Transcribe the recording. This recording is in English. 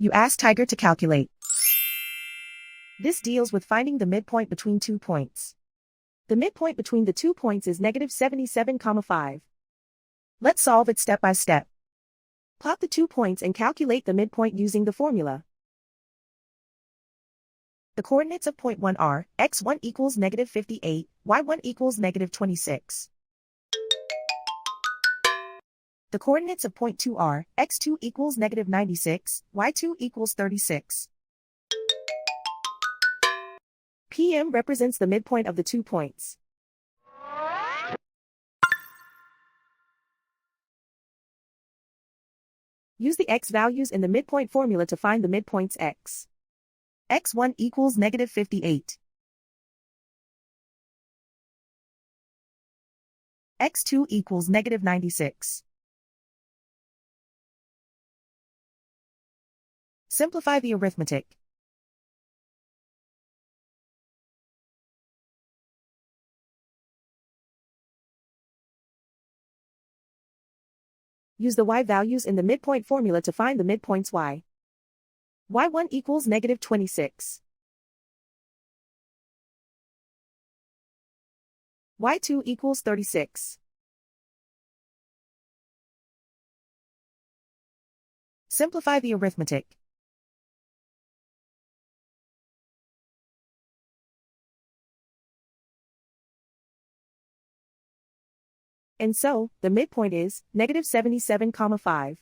You ask Tiger to calculate. This deals with finding the midpoint between 2 points. The midpoint between the 2 points is -77,5. Let's solve it step by step. Plot the 2 points and calculate the midpoint using the formula. The coordinates of point 1 are x1 equals -58, y1 equals -26. The coordinates of point 2 are x2 equals -96, y2 equals 36. PM represents the midpoint of the 2 points. Use the x values in the midpoint formula to find the midpoints x. x1 equals -58. x2 equals -96. Simplify the arithmetic. Use the y values in the midpoint formula to find the midpoints y. y1 equals -26. y2 equals 36. Simplify the arithmetic. And so, the midpoint is -77,5.